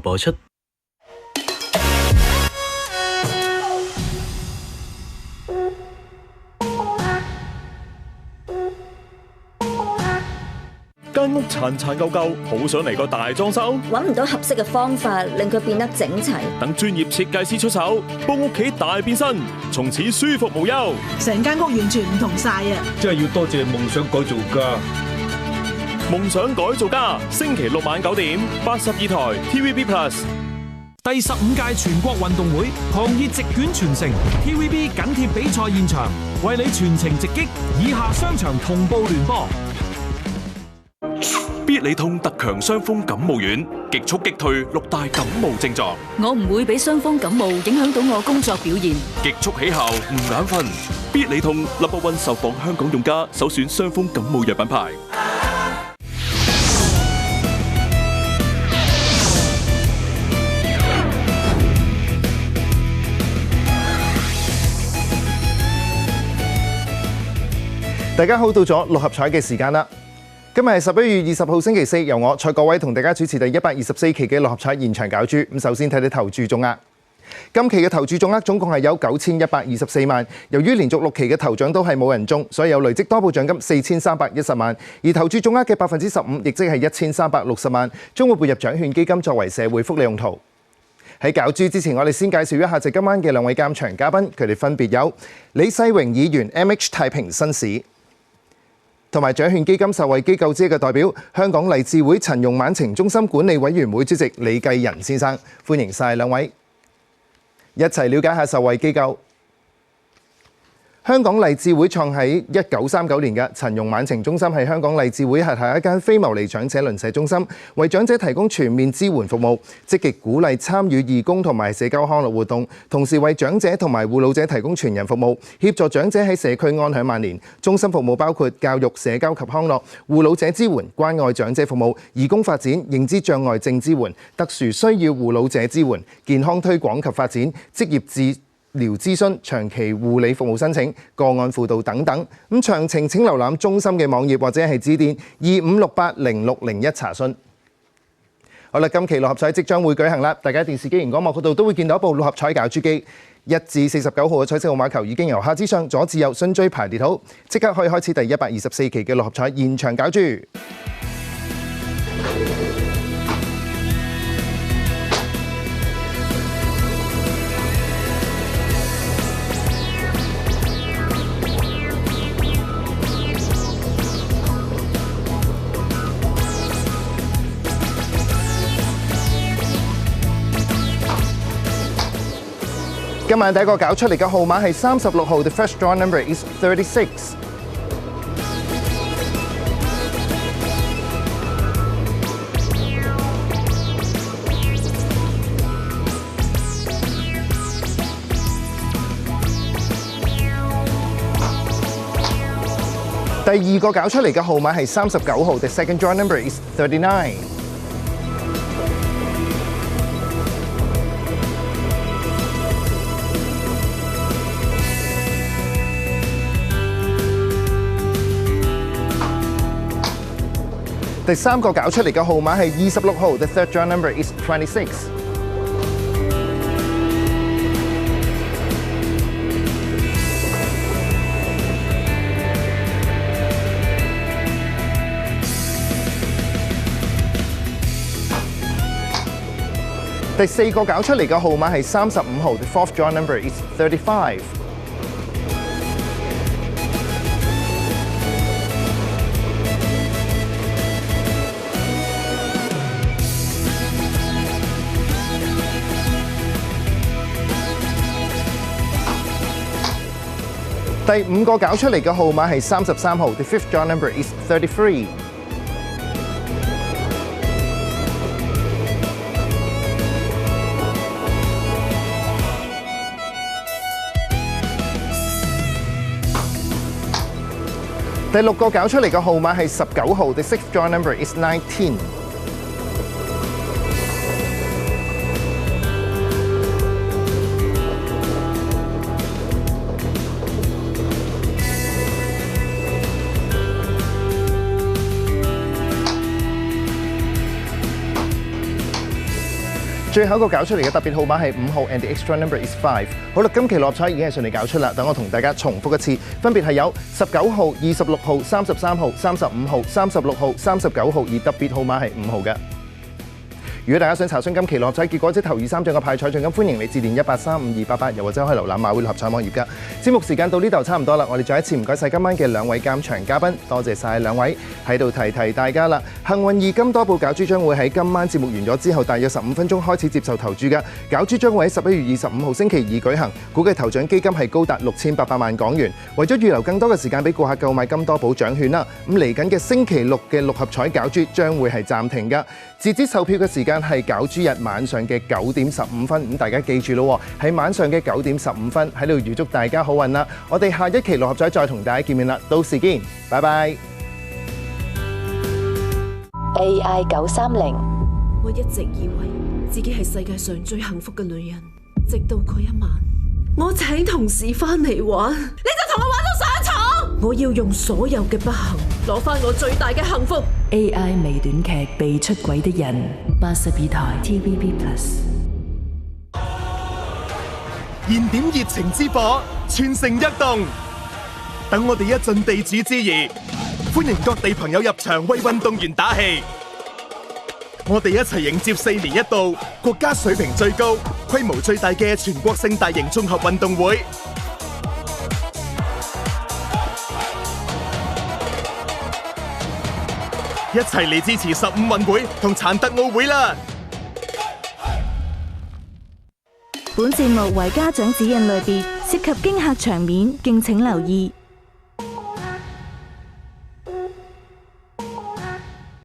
播出。間屋殘殘舊舊，好想嚟個大裝修，揾唔到合適嘅方法令佢變得整齊。等專業設計師出手，幫屋企大變身，從此舒服無憂。成間屋完全唔同晒啊！真係要多謝夢想改造家。夢想改造家，星期六晚9點，82台 TVB Plus。第15屆全國運動會狂熱席捲全城 ，TVB 緊貼比賽現場，為你全程直擊，以下商場同步聯播。必理痛特強傷風感冒丸，極速擊退6大感冒症狀。我唔會俾傷風感冒影響到我工作表現。極速起效，唔眼瞓。必理痛#1受訪香港用家首選傷風感冒藥品牌。大家好，到咗六合彩嘅時間啦！今日係11月20號星期四，由我蔡國偉同大家主持第124期嘅六合彩現場攪珠。咁首先睇睇投注總額，今期嘅投注總額總共係有9124萬。由於連續6期嘅頭獎都係冇人中，所以有累積多寶獎金4310萬，而投注總額嘅15%，亦即係1360萬，將會撥入獎券基金作為社會福利用途。喺攪珠之前，我哋先介紹一下就今晚嘅兩位監場嘉賓，佢哋分別有李世榮議員 MH 太平紳士，同埋獎券基金受惠機構之一嘅代表，香港勵志會陳容晚晴中心管理委員會主席李繼仁先生，歡迎晒兩位，一齊了解下受惠機構。香港勵志會創喺1939年嘅陳容晚晴中心係香港勵志會轄下一間非牟利長者鄰舍中心，為長者提供全面支援服務，積極鼓勵參與義工同埋社交康樂活動，同時為長者同埋護老者提供全人服務，協助長者喺社區安享晚年。中心服務包括教育、社交及康樂、護老者支援、關愛長者服務、義工發展、認知障礙症支援、特殊需要護老者支援、健康推廣及發展、職業治療諮詢、長期護理服務申請、個案輔導等等。咁詳情請瀏覽中心嘅網頁或者係致電25680601查詢。好啦，今期六合彩即將會舉行啦，大家電視機熒光幕嗰度都會見到一部六合彩攪珠機，1至49號嘅彩色號碼球已經由下至上、左至右順序排列好，即刻可以開始第124期嘅六合彩現場攪珠。今晚第一個搞出嚟嘅號碼係36號 ，The first draw number is 36。第二個搞出嚟嘅號碼係39號 ，The second draw number is 39。第三個搞出嚟嘅號碼係26號 ，The third draw number is 26。第四個搞出嚟嘅號碼係35號 ，The fourth draw number is 35。第五個搞出嚟嘅號碼係33號 ，The fifth draw number is 33。第六個搞出嚟嘅號碼係19號 ，The sixth draw number is 19。最後一個搞出嚟嘅特別號碼係5號 and the extra number is 5。好啦，今期六合彩已經係順利搞出啦，等我同大家重複一次，分別係有19號、26號、33號、35號、36號、39號，而特別號碼係5號嘅。如果大家想查詢今期六合彩結果，即頭二三獎嘅派彩獎金，歡迎你致電1835288，又或者可以瀏覽馬會六合彩網頁㗎。節目時間到呢度差唔多啦，我哋再一次唔該晒今晚嘅兩位監場嘉賓，多謝晒兩位喺度提大家啦。幸運二金多寶攪珠將會喺今晚節目完咗之後，大約15分鐘開始接受投注㗎。攪珠將會喺11月25號星期二舉行，估計頭獎基金係高達6800萬港元。為咗預留更多嘅時間俾顧客購買金多寶獎券啦，咁嚟緊嘅星期六嘅六合彩攪珠將會係暫停㗎。截止售票嘅時間係攪珠日晚上嘅9點15分，咁大家記住咯，喺晚上嘅9點15分喺度預祝大家好運啦！我哋下一期六合彩再同大家見面啦，到時見，拜拜。AI 930，我一直以為自己係世界上最幸福嘅女人，直到嗰一晚，我請同事翻嚟玩，你就同我玩到上床。我要用所有嘅不幸攞翻我最大嘅幸福。AI 微短劇《被出軌的人》，82台 TVB Plus。燃點熱情之火，全城躍動。等我哋一盡地主之誼，歡迎各地朋友入場為運動員打氣。我哋一齊迎接4年一度、國家水平最高、規模最大嘅全國性大型綜合運動會。一齊嚟支持15運會同殘特奧會啦！本節目為家長指引類別，涉及驚嚇場面，敬請留意。